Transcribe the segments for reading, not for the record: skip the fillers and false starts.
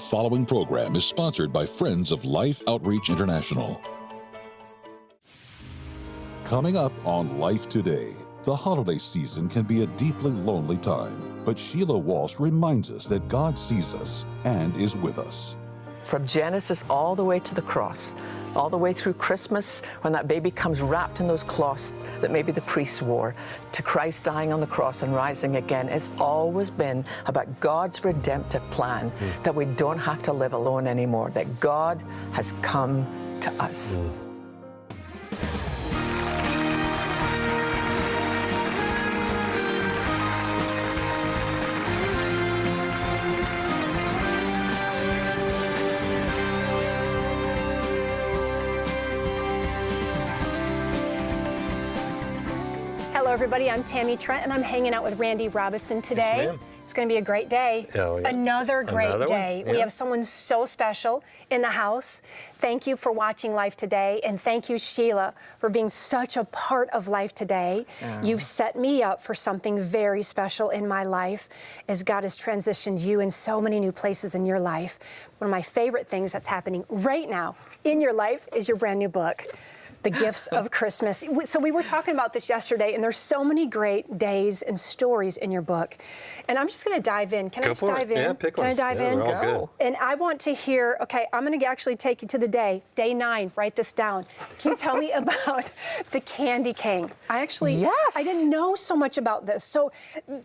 following program is sponsored by Friends of Life Outreach International. Coming up on Life Today, the holiday season can be a deeply lonely time, but Sheila Walsh reminds us that God sees us and is with us. From Genesis all the way to the cross, all the way through Christmas, when that baby comes wrapped in those cloths that maybe the priests wore, to Christ dying on the cross and rising again, it's always been about God's redemptive plan, that we don't have to live alone anymore, that God has come to us. Hello, everybody. I'm Tammy Trent, and I'm hanging out with Randy Robinson today. Yes, it's going to be a great day. Oh, yeah. Another great day. Yeah. We have someone so special in the house. Thank you for watching Life Today, and thank you, Sheila, for being such a part of Life Today. You've set me up for something very special in my life as God has transitioned you in so many new places in your life. One of my favorite things that's happening right now in your life is your brand new book, The Gifts of Christmas. So we were talking about this yesterday, and there's so many great days and stories in your book. And I'm just going to dive in. Can I just dive in? Yeah, pick one. Can I dive in? They're all good. And I want to hear, okay, I'm going to actually take you to the day 9. Write this down. Can you tell me about the Candy King? I didn't know so much about this. So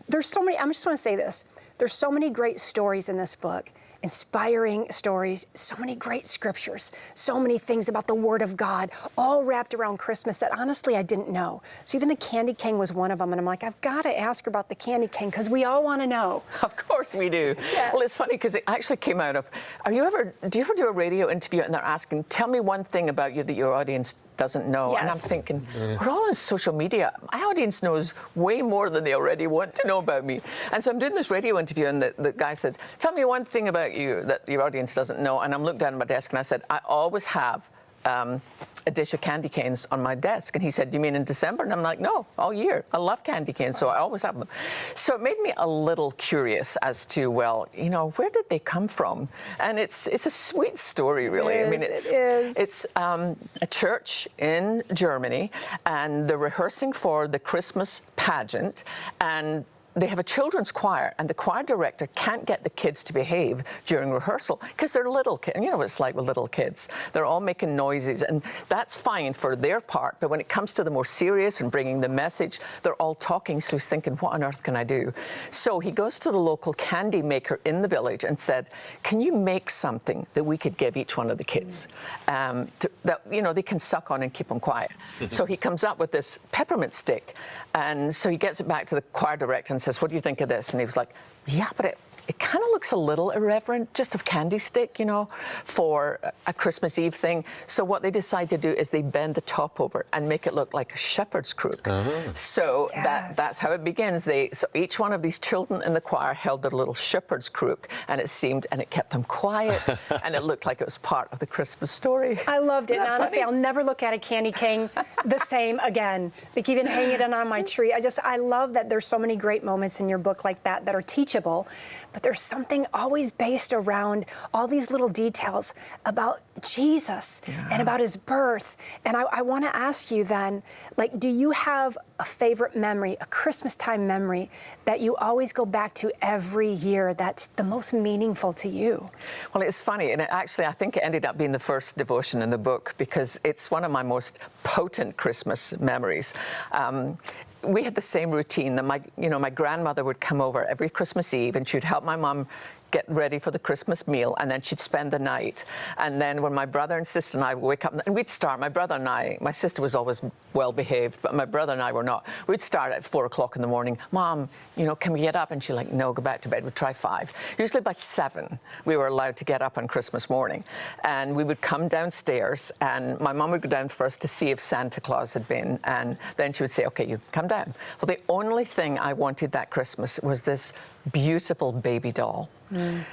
there's so many, I just want to say this. There's so many great stories in this book. Inspiring stories, so many great scriptures, so many things about the Word of God, all wrapped around Christmas that honestly I didn't know. So even the Candy King was one of them, and I'm like, I've got to ask her about the Candy King because we all want to know. Of course we do. Yes. Well, it's funny because it actually came out of, do you ever do a radio interview and they're asking, tell me one thing about you that your audience doesn't know? Yes. And I'm thinking, we're all on social media. My audience knows way more than they already want to know about me. And so I'm doing this radio interview, and the guy said, tell me one thing about you that your audience doesn't know. And I'm looking down at my desk and I said, I always have a dish of candy canes on my desk. And he said, you mean in December? And I'm like, no, all year. I love candy canes, so I always have them. So it made me a little curious as to, well, you know, where did they come from? And it's a sweet story, really. It's a church in Germany, and they're rehearsing for the Christmas pageant, and they have a children's choir, and the choir director can't get the kids to behave during rehearsal because they're little kids. You know what it's like with little kids. They're all making noises, and that's fine for their part. But when it comes to the more serious and bringing the message, they're all talking. So he's thinking, what on earth can I do? So he goes to the local candy maker in the village and said, can you make something that we could give each one of the kids that, you know, they can suck on and keep them quiet? So he comes up with this peppermint stick. And so he gets it back to the choir director and says, what do you think of this? And he was like, yeah, but it kind of looks a little irreverent, just a candy stick, you know, for a Christmas Eve thing. So what they decide to do is they bend the top over and make it look like a shepherd's crook. So that's how it begins. So each one of these children in the choir held their little shepherd's crook, and it kept them quiet, and it looked like it was part of the Christmas story. I loved it. Isn't And that honestly, funny? I'll never look at a Candy King the same again. Like even hanging it on my tree. I love that there's so many great moments in your book like that are teachable. But there's something always based around all these little details about Jesus and about his birth. And I want to ask you then, like, do you have a favorite memory, a Christmas time memory that you always go back to every year that's the most meaningful to you? Well, it's funny, and I think it ended up being the first devotion in the book because it's one of my most potent Christmas memories. We had the same routine that my grandmother would come over every Christmas Eve, and she'd help my mom get ready for the Christmas meal, and then she'd spend the night. And then when my brother and sister and I would wake up, and we'd start, my brother and I, my sister was always well behaved, but my brother and I were not. We'd start at 4 o'clock in the morning. Mom, you know, can we get up? And she's like, no, go back to bed. We'd try 5. Usually by 7, we were allowed to get up on Christmas morning. And we would come downstairs, and my mom would go down first to see if Santa Claus had been, and then she would say, okay, you can come down. Well, the only thing I wanted that Christmas was this beautiful baby doll.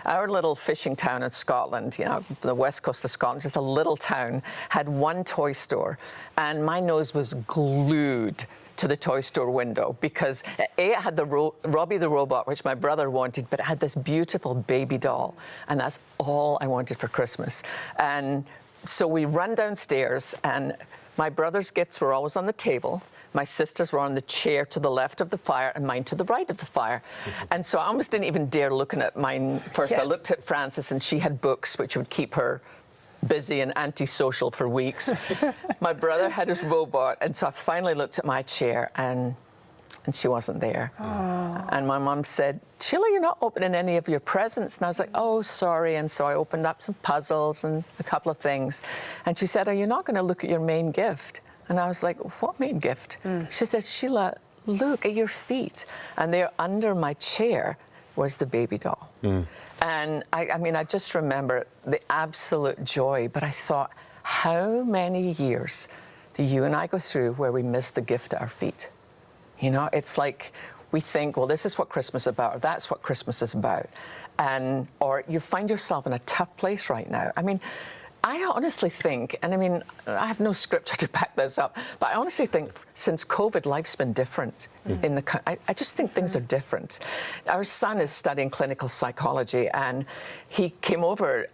Our little fishing town in Scotland, you know, the west coast of Scotland, just a little town, had one toy store, and my nose was glued to the toy store window because it had the Robbie the robot, which my brother wanted, but it had this beautiful baby doll, and that's all I wanted for Christmas. And so we run downstairs, and my brother's gifts were always on the table. My sisters were on the chair to the left of the fire and mine to the right of the fire. And so I almost didn't even dare looking at mine first. I looked at Frances, and she had books which would keep her busy and antisocial for weeks. My brother had his robot, and so I finally looked at my chair, and she wasn't there. Oh. And my mom said, "Sheila, you're not opening any of your presents." And I was like, "Oh, sorry." And so I opened up some puzzles and a couple of things. And she said, "Are you not going to look at your main gift?" And I was like, "What main gift?" She said, "Sheila, look at your feet." And there under my chair was the baby doll. And I mean, I just remember the absolute joy. But I thought, how many years do you and I go through where we miss the gift at our feet? You know, it's like we think, well, this is what Christmas is about, or that's what Christmas is about. And, or you find yourself in a tough place right now. I mean, I honestly think, and I mean, I have no scripture to back this up, but I honestly think since COVID, life's been different. In the, I just think things are different. Our son is studying clinical psychology, and he came over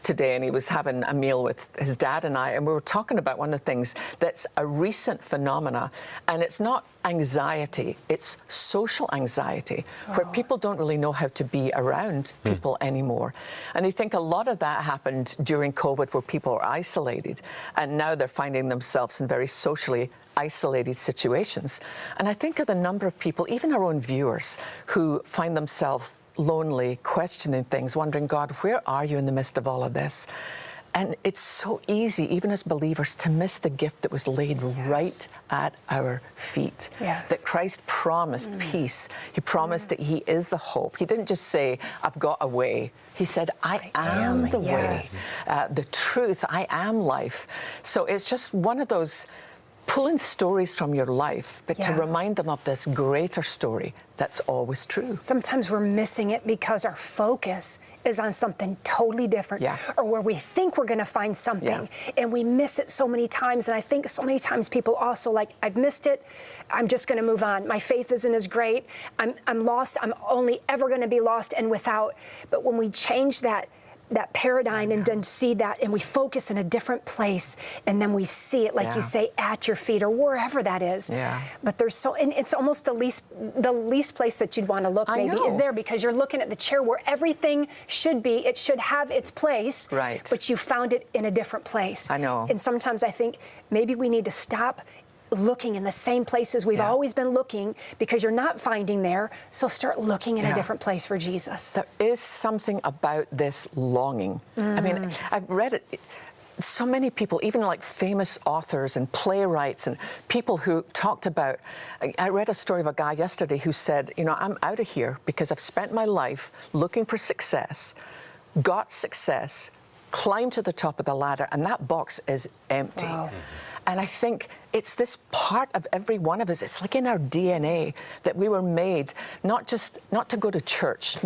today, and he was having a meal with his dad and I, and we were talking about one of the things that's a recent phenomena, and it's not anxiety, it's social anxiety, where people don't really know how to be around people anymore. And I think a lot of that happened during COVID, where people are isolated, and now they're finding themselves in very socially isolated situations. And I think of the number of people, even our own viewers, who find themselves lonely, questioning things, wondering, God, where are you in the midst of all of this? And it's so easy, even as believers, to miss the gift that was laid right at our feet. That Christ promised peace. He promised that he is the hope. He didn't just say, I've got a way. He said, I am the way, the truth, I am life. So it's just one of those pulling stories from your life, but to remind them of this greater story that's always true. Sometimes we're missing it because our focus is on something totally different, or where we think we're going to find something, and we miss it so many times. And I think so many times people also like, I've missed it, I'm just going to move on. My faith isn't as great. I'm lost. I'm only ever going to be lost and without. But when we change that paradigm and then see that, and we focus in a different place, and then we see it, like you say, at your feet or wherever that is. But there's so, and it's almost the least place that you'd want to look, maybe, is there, because you're looking at the chair where everything should be. It should have its place, but you found it in a different place. I know. And sometimes I think maybe we need to stop looking in the same places we've always been looking, because you're not finding there, so start looking in a different place for Jesus. There is something about this longing. I mean, I've read it. So many people, even like famous authors and playwrights and people who talked about, I read a story of a guy yesterday who said, you know, I'm out of here because I've spent my life looking for success, got success, climbed to the top of the ladder, and that box is empty. And I think it's this part of every one of us. It's like in our DNA that we were made not to go to church,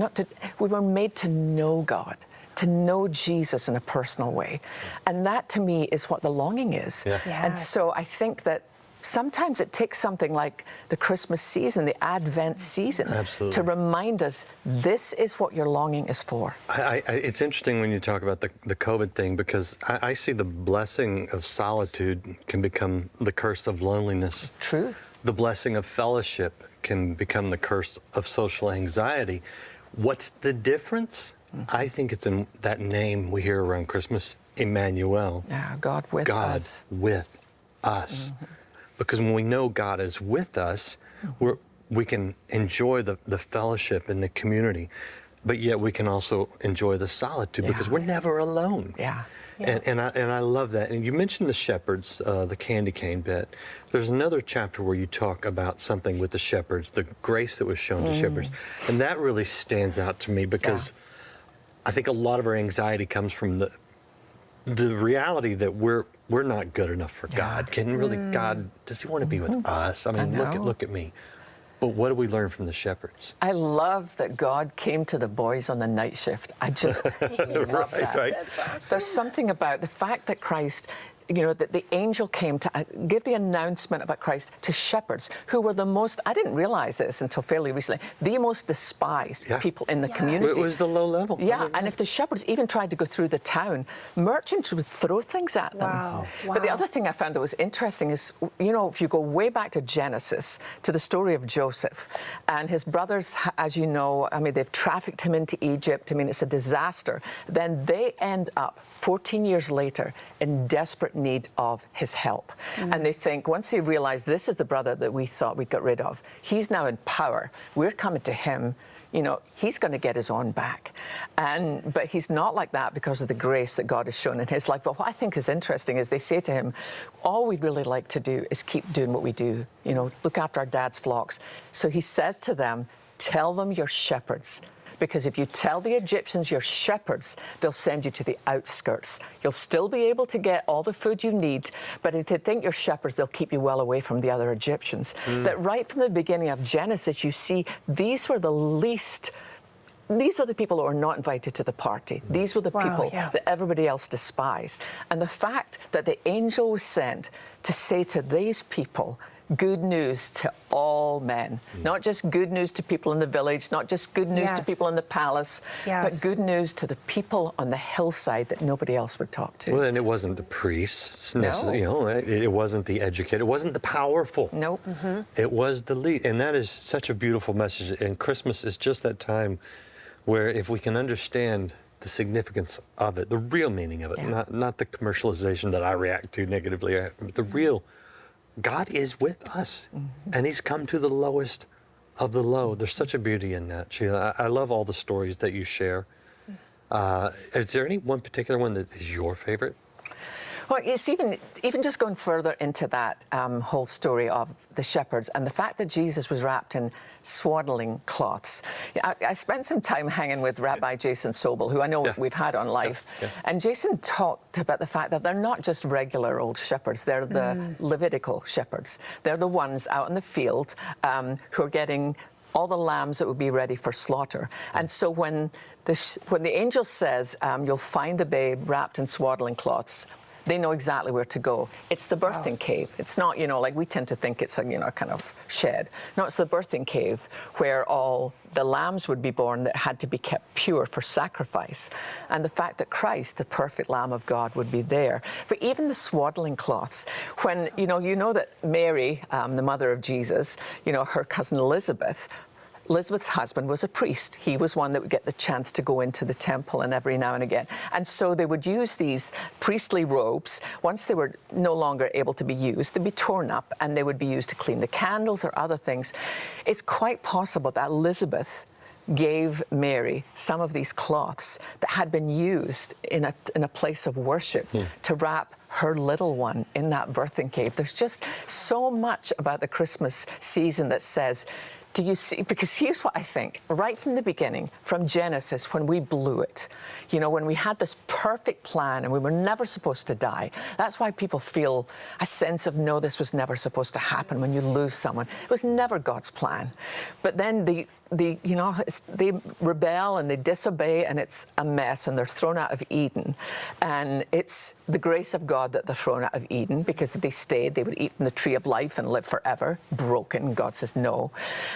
we were made to know God, to know Jesus in a personal way. And that to me is what the longing is. And so I think that sometimes it takes something like the Christmas season, the Advent season, to remind us this is what your longing is for. It's interesting when you talk about the COVID thing, because I see the blessing of solitude can become the curse of loneliness. True. The blessing of fellowship can become the curse of social anxiety. What's the difference? I think it's in that name we hear around Christmas, Emmanuel. God with us. God with us. Because when we know God is with us, we can enjoy the fellowship and the community, but yet we can also enjoy the solitude because we're never alone. And I love that. And you mentioned the shepherds, the candy cane bit. There's another chapter where you talk about something with the shepherds, the grace that was shown to shepherds. And that really stands out to me, because I think a lot of our anxiety comes from the reality that we're not good enough for God. Can really God, does he want to be with us? I mean, look at me. But what do we learn from the shepherds? I love that God came to the boys on the night shift. I just love that. Right. That's awesome. There's something about the fact that Christ, that the angel came to give the announcement about Christ to shepherds who were the most, I didn't realize this until fairly recently, the most despised people in the community. It was the low level. Yeah, and if the shepherds even tried to go through the town, merchants would throw things at them. Wow. But the other thing I found that was interesting is, if you go way back to Genesis, to the story of Joseph, and his brothers, as you know, they've trafficked him into Egypt. It's a disaster. Then they end up 14 years later in desperate need of his help. And they think, once they realize this is the brother that we thought we got rid of, he's now in power, we're coming to him, he's going to get his own back. But he's not like that because of the grace that God has shown in his life. But what I think is interesting is they say to him, all we'd really like to do is keep doing what we do, look after our dad's flocks. So he says to them, tell them you're shepherds. Because if you tell the Egyptians you're shepherds, they'll send you to the outskirts. You'll still be able to get all the food you need, but if they think you're shepherds, they'll keep you well away from the other Egyptians. That right from the beginning of Genesis, you see these were the least. These are the people who are not invited to the party. These were the people that everybody else despised. And the fact that the angel was sent to say to these people, good news to all men, not just good news to people in the village, not just good news to people in the palace, but good news to the people on the hillside that nobody else would talk to. Well, and it wasn't the priests, it wasn't the educated, it wasn't the powerful. Nope. It was the least, and that is such a beautiful message. And Christmas is just that time where if we can understand the significance of it, the real meaning of it, not the commercialization that I react to negatively, but the real. God is with us, and he's come to the lowest of the low. There's such a beauty in that, Sheila. I love all the stories that you share. Is there any one particular one that is your favorite? Well, it's even just going further into that whole story of the shepherds and the fact that Jesus was wrapped in swaddling cloths. I spent some time hanging with Rabbi Jason Sobel, who I know we've had on live. And Jason talked about the fact that they're not just regular old shepherds, they're the Levitical shepherds. They're the ones out in the field who are getting all the lambs that would be ready for slaughter. And so when the angel says, you'll find the babe wrapped in swaddling cloths, they know exactly where to go. It's the birthing cave. It's not, like we tend to think it's a, kind of shed. No, it's the birthing cave where all the lambs would be born that had to be kept pure for sacrifice. And the fact that Christ, the perfect Lamb of God, would be there. But even the swaddling cloths, when, you know that Mary, the mother of Jesus, her cousin Elizabeth's husband was a priest. He was one that would get the chance to go into the temple and every now and again. And so they would use these priestly robes. Once they were no longer able to be used, they'd be torn up and they would be used to clean the candles or other things. It's quite possible that Elizabeth gave Mary some of these cloths that had been used in a place of worship to wrap her little one in that birthing cave. There's just so much about the Christmas season that says, do you see? Because here's what I think. Right from the beginning, from Genesis, when we blew it, when we had this perfect plan and we were never supposed to die, that's why people feel a sense of, no, this was never supposed to happen when you lose someone. It was never God's plan. But then they rebel and they disobey and it's a mess and they're thrown out of Eden. And it's the grace of God that they're thrown out of Eden, because if they stayed, they would eat from the tree of life and live forever. Broken. God says no.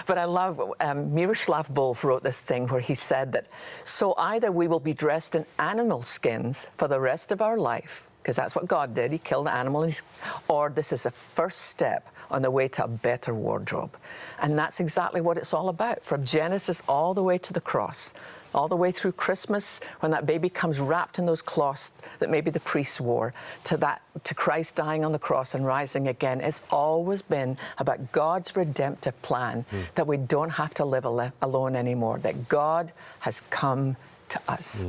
But I love, Miroslav Volf wrote this thing where he said that, so either we will be dressed in animal skins for the rest of our life, because that's what God did. He killed the animal, or this is the first step on the way to a better wardrobe. And that's exactly what it's all about, from Genesis all the way to the cross, all the way through Christmas, when that baby comes wrapped in those cloths that maybe the priests wore, to Christ dying on the cross and rising again. It's always been about God's redemptive plan, that we don't have to live alone anymore, that God has come to us.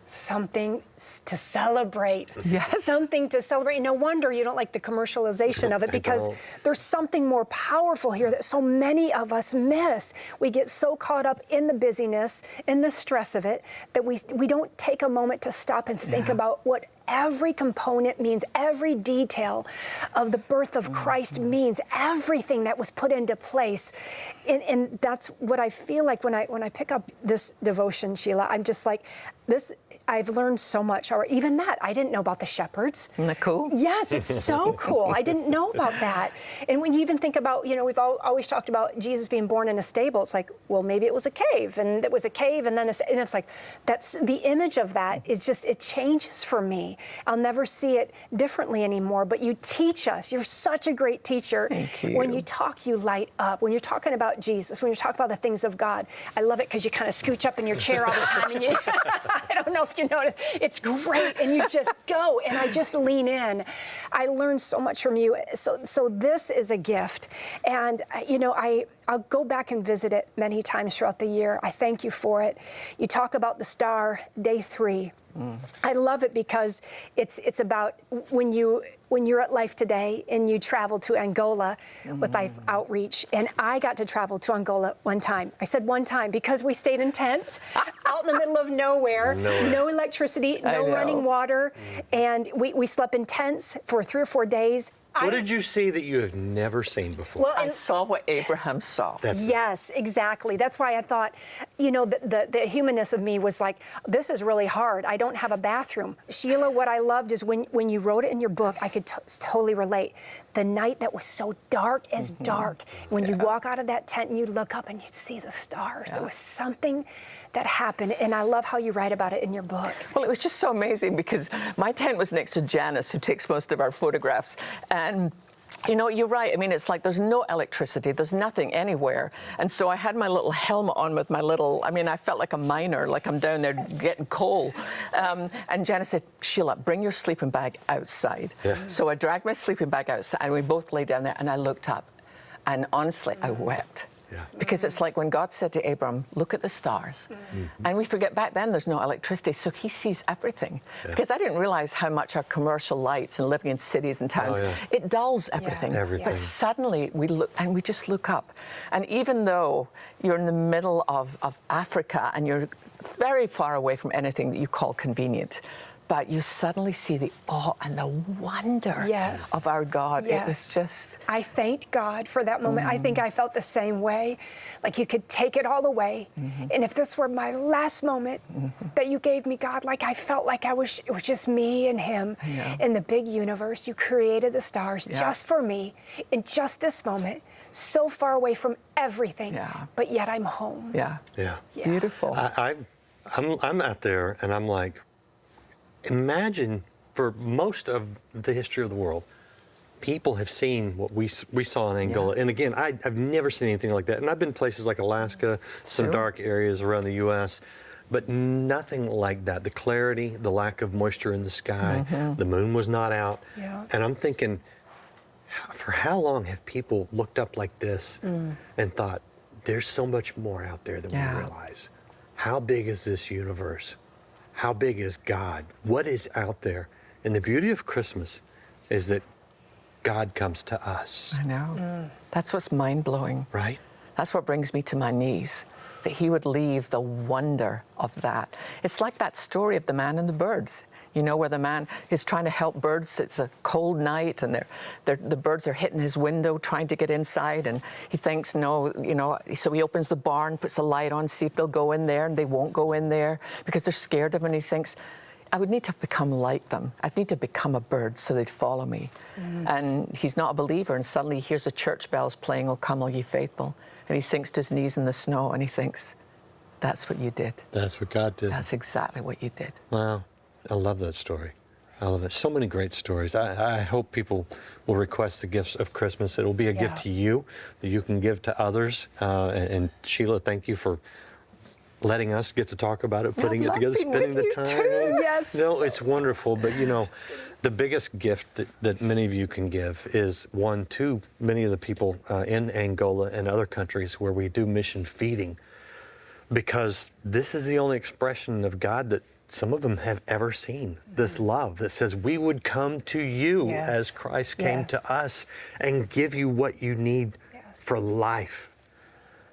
something to celebrate. Yes. Something to celebrate. No wonder you don't like the commercialization of it, because there's something more powerful here that so many of us miss. We get so caught up in the busyness, in the stress of it, that we don't take a moment to stop and think about what every component means, every detail of the birth of Christ means, everything that was put into place. And that's what I feel like when I pick up this devotion, Sheila. I'm just like, I've learned so much. Or even that, I didn't know about the shepherds. Isn't that cool? Yes, it's so cool. I didn't know about that. And when you even think about, we've always talked about Jesus being born in a stable. It's like, well, maybe it was a cave, and it was a cave, and then it's like, that's the image of that is just, it changes for me. I'll never see it differently anymore. But you teach us. You're such a great teacher. Thank you. When you talk, you light up. When you're talking about Jesus, when you're talking about the things of God, I love it because you kind of scooch up in your chair all the time, and you, I don't know if you notice, it's great, and you just go, and I just lean in. I learned so much from you. So this is a gift, and I'll go back and visit it many times throughout the year. I thank you for it. You talk about the star, day 3. I love it because it's about when you're at Life Today and you travel to Angola with Life Outreach. And I got to travel to Angola one time. I said one time because we stayed in tents out in the middle of nowhere, no electricity, no running water. And we slept in tents for 3 or 4 days. What did you see that you have never seen before? Well, I saw what Abraham saw. Yes, exactly. That's why I thought, the humanness of me was like, this is really hard. I don't have a bathroom. Sheila, what I loved is when you wrote it in your book, I could totally relate. The night that was so dark as dark. When you walk out of that tent and you look up and you see the stars, there was something that happened, and I love how you write about it in your book. Well, it was just so amazing because my tent was next to Janice, who takes most of our photographs, and you're right. I mean, it's like there's no electricity. There's nothing anywhere. And so I had my little helmet on with my I felt like a miner, like I'm down there getting coal. And Janice said, Sheila, bring your sleeping bag outside. Yeah. So I dragged my sleeping bag outside, and we both lay down there, and I looked up. And honestly, I wept. Yeah. Because it's like when God said to Abram, look at the stars. And we forget back then there's no electricity, so he sees everything. Yeah. Because I didn't realize how much our commercial lights and living in cities and towns, it dulls everything. But suddenly we look, and we just look up. And even though you're in the middle of Africa and you're very far away from anything that you call convenient, but you suddenly see the awe and the wonder of our God. Yes. It was just... I thanked God for that moment. I think I felt the same way. Like you could take it all away. And if this were my last moment that you gave me, God, like I felt like it was just me and him in the big universe. You created the stars just for me in just this moment, so far away from everything, but yet I'm home. Yeah. Beautiful. I'm out there, and I'm like, imagine for most of the history of the world, people have seen what we saw in Angola. And again, I've never seen anything like that. And I've been places like Alaska, some dark areas around the U.S., but nothing like that. The clarity, the lack of moisture in the sky, the moon was not out. And I'm thinking, for how long have people looked up like this and thought, there's so much more out there than we realize? How big is this universe? How big is God? What is out there? And the beauty of Christmas is that God comes to us. I know. That's what's mind-blowing. Right? That's what brings me to my knees, that he would leave the wonder of that. It's like that story of the man and the birds, where the man is trying to help birds. It's a cold night, and the birds are hitting his window trying to get inside, and he thinks, no, so he opens the barn, puts a light on, see if they'll go in there, and they won't go in there because they're scared of him, and he thinks, I would need to become like them. I'd need to become a bird so they'd follow me. And he's not a believer, and suddenly he hears the church bells playing, "O Come, All Ye Faithful," and he sinks to his knees in the snow, and he thinks, that's what you did. That's what God did. That's exactly what you did. Wow. I love that story. I love it. So many great stories. I hope people will request the gifts of Christmas. It will be a gift to you that you can give to others. And Sheila, thank you for letting us get to talk about it, putting it together, spending the time. Too. Yes. No, it's wonderful. But the biggest gift that many of you can give is one to many of the people in Angola and other countries where we do mission feeding, because this is the only expression of God that some of them have ever seen this love that says we would come to you Yes. as Christ came Yes. to us and give you what you need Yes. for life.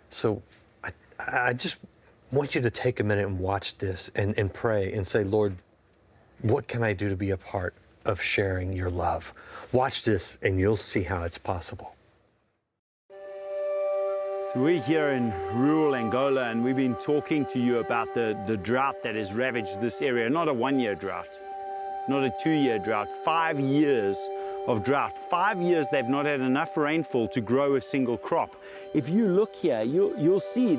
So I just want you to take a minute and watch this and pray and say, Lord, what can I do to be a part of sharing your love? Watch this and you'll see how it's possible. So we're here in rural Angola, and we've been talking to you about the drought that has ravaged this area. Not a one-year drought, not a two-year drought, 5 years of drought. 5 years they've not had enough rainfall to grow a single crop. If you look here, you'll see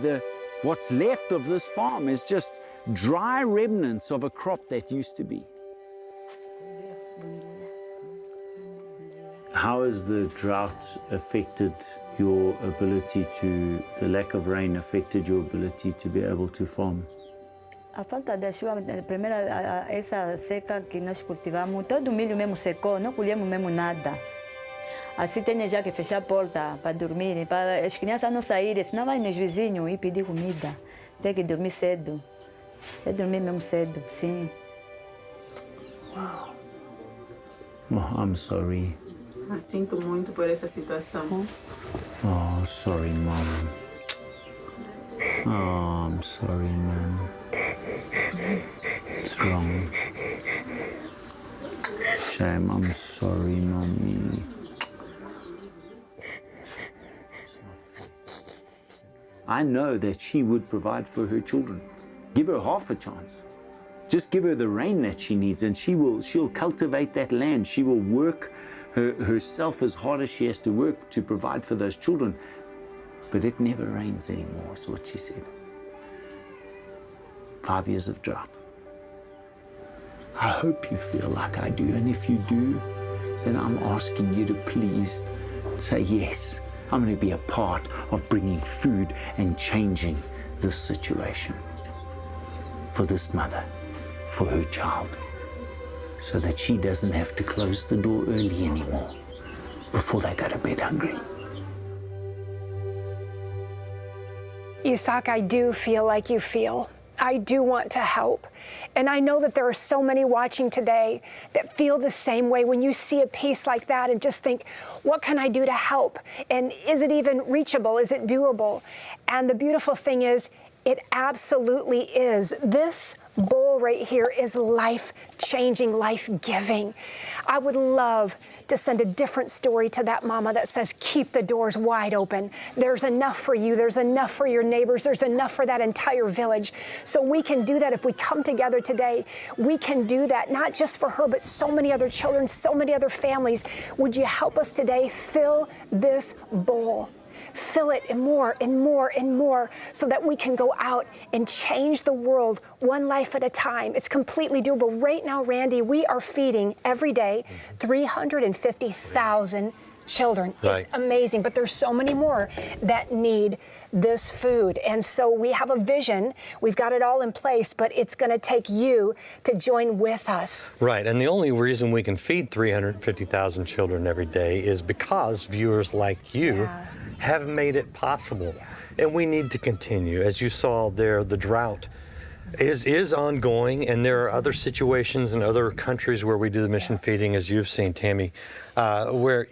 what's left of this farm is just dry remnants of a crop that used to be. How has the drought affected your ability the lack of rain affected your ability to be able to farm? A falta de chuva, primeiro essa seca que nós cultivamos, todo o milho mesmo secou, não colhemos mesmo nada. Assim tem já que fechar a porta para dormir, para as crianças não saírem, senão vai nos vizinhos e pedir comida. Tem que dormir cedo. É dormir mesmo cedo, sim. Oh, I'm sorry. Sinto muito por essa situação. Oh, sorry, Mom. Oh, I'm sorry, man. What's wrong? Shame, I'm sorry, Mommy. I know that she would provide for her children. Give her half a chance. Just give her the rain that she needs, and she'll cultivate that land. She will work herself as hard as she has to work to provide for those children. But it never rains anymore, is what she said. 5 years of drought. I hope you feel like I do, and if you do, then I'm asking you to please say yes. I'm going to be a part of bringing food and changing this situation for this mother, for her child, so that she doesn't have to close the door early anymore before they go to bed hungry. Isaac, I do feel like you feel. I do want to help. And I know that there are so many watching today that feel the same way when you see a piece like that and just think, what can I do to help? And is it even reachable? Is it doable? And the beautiful thing is, it absolutely is. This bowl right here is life-changing, life-giving. I would love to send a different story to that mama that says, keep the doors wide open. There's enough for you. There's enough for your neighbors. There's enough for that entire village. So we can do that if we come together today. We can do that, not just for her, but so many other children, so many other families. Would you help us today fill this bowl? Fill it and more and more and more so that we can go out and change the world one life at a time. It's completely doable. Right now, Randy, we are feeding every day 350,000 children. Right. It's amazing, but there's so many more that need this food. And so we have a vision. We've got it all in place, but it's going to take you to join with us. Right, and the only reason we can feed 350,000 children every day is because viewers like you have made it possible. And we need to continue. As you saw there, the drought is ongoing, and there are other situations in other countries where we do the mission feeding, as you've seen, Tammy, where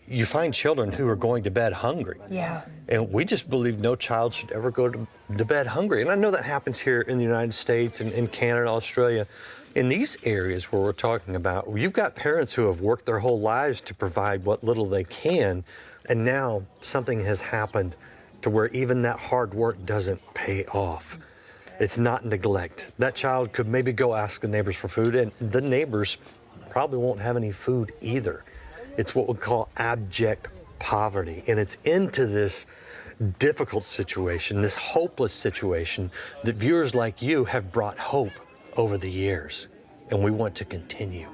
you find children who are going to bed hungry. Yeah. And we just believe no child should ever go to bed hungry. And I know that happens here in the United States and in Canada, Australia. In these areas where we're talking about, you've got parents who have worked their whole lives to provide what little they can, and now something has happened to where even that hard work doesn't pay off. It's not neglect. That child could maybe go ask the neighbors for food, and the neighbors probably won't have any food either. It's what we call abject poverty, and it's into this difficult situation, this hopeless situation, that viewers like you have brought hope over the years, and we want to continue.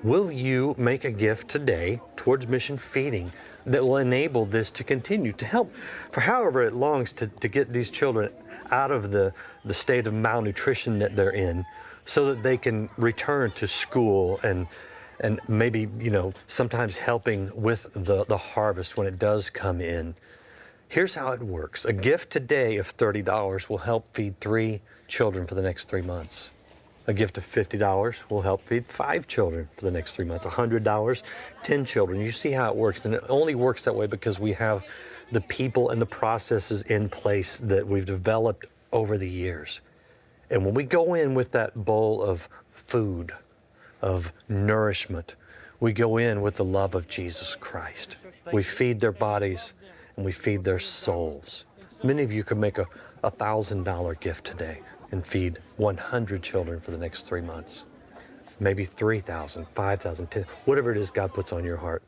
Will you make a gift today towards mission feeding that will enable this to continue, to help for however it longs to get these children out of the state of malnutrition that they're in, so that they can return to school and maybe, sometimes helping with the harvest when it does come in. Here's how it works. A gift today of $30 will help feed 3 children for the next 3 months. A gift of $50 will help feed 5 children for the next 3 months. $100, 10 children. You see how it works. And it only works that way because we have the people and the processes in place that we've developed over the years. And when we go in with that bowl of food, of nourishment, we go in with the love of Jesus Christ. We feed their bodies and we feed their souls. Many of you could make a $1,000 gift today and feed 100 children for the next 3 months. Maybe 3,000, 5,000, 10, whatever it is God puts on your heart.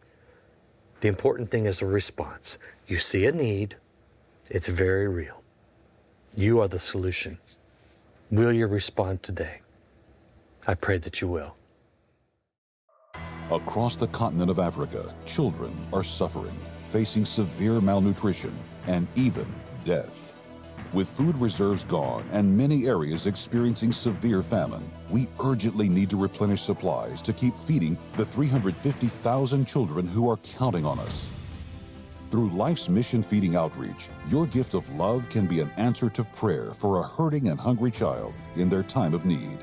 The important thing is the response. You see a need, it's very real. You are the solution. Will you respond today? I pray that you will. Across the continent of Africa, children are suffering, facing severe malnutrition and even death. With food reserves gone and many areas experiencing severe famine, we urgently need to replenish supplies to keep feeding the 350,000 children who are counting on us. Through Life's Mission Feeding Outreach, your gift of love can be an answer to prayer for a hurting and hungry child in their time of need.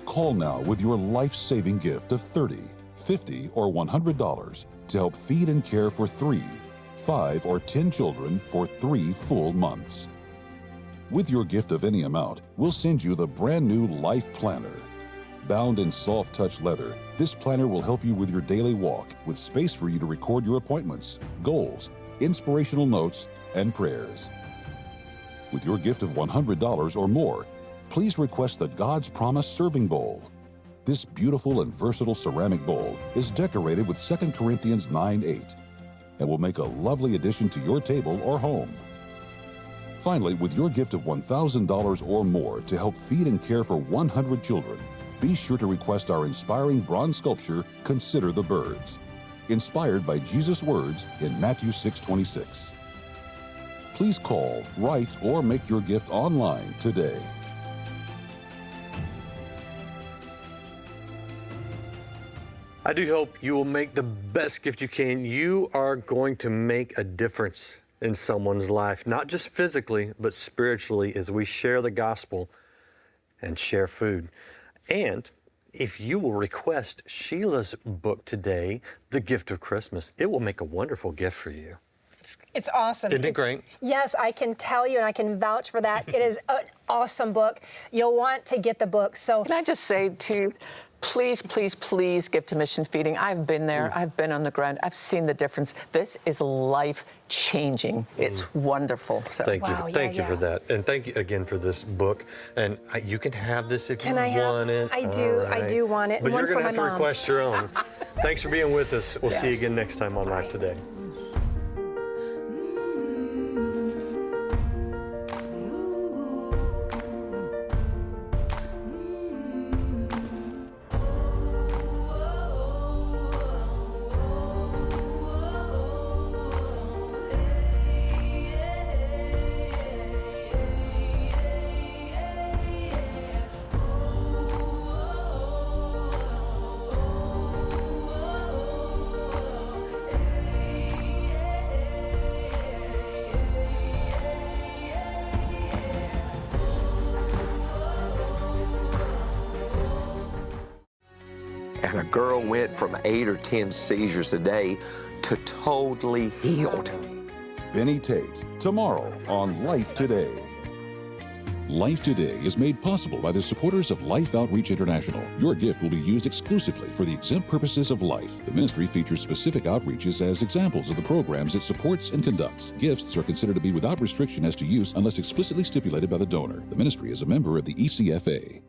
Call now with your life-saving gift of $30, $50, or $100 to help feed and care for 3, 5, or 10 children for 3 full months. With your gift of any amount, we'll send you the brand new Life Planner. Bound in soft touch leather, this planner will help you with your daily walk with space for you to record your appointments, goals, inspirational notes, and prayers. With your gift of $100 or more, please request the God's Promise Serving Bowl. This beautiful and versatile ceramic bowl is decorated with 2 Corinthians 9:8 and will make a lovely addition to your table or home. Finally, with your gift of $1,000 or more to help feed and care for 100 children, be sure to request our inspiring bronze sculpture, Consider the Birds, inspired by Jesus' words in Matthew 6:26. Please call, write, or make your gift online today. I do hope you will make the best gift you can. You are going to make a difference in someone's life, not just physically, but spiritually, as we share the gospel and share food. And if you will request Sheila's book today, The Gift of Christmas, it will make a wonderful gift for you. It's awesome. Isn't it great? Yes, I can tell you and I can vouch for that. It is an awesome book. You'll want to get the book. So can I just say to you, please, please, please give to Mission Feeding. I've been there. I've been on the ground. I've seen the difference. This is life-changing. It's wonderful. So. Thank you. Wow, Thank you yeah. for that. And thank you again for this book. And you can have this if you want it. I do. All right. I do want it. But One you're for going to my have to mom. request your own. Thanks for being with us. We'll see you Yes. again next time on Life Today. And a girl went from 8 or 10 seizures a day to totally healed. Benny Tate, tomorrow on Life Today. Life Today is made possible by the supporters of Life Outreach International. Your gift will be used exclusively for the exempt purposes of life. The ministry features specific outreaches as examples of the programs it supports and conducts. Gifts are considered to be without restriction as to use unless explicitly stipulated by the donor. The ministry is a member of the ECFA.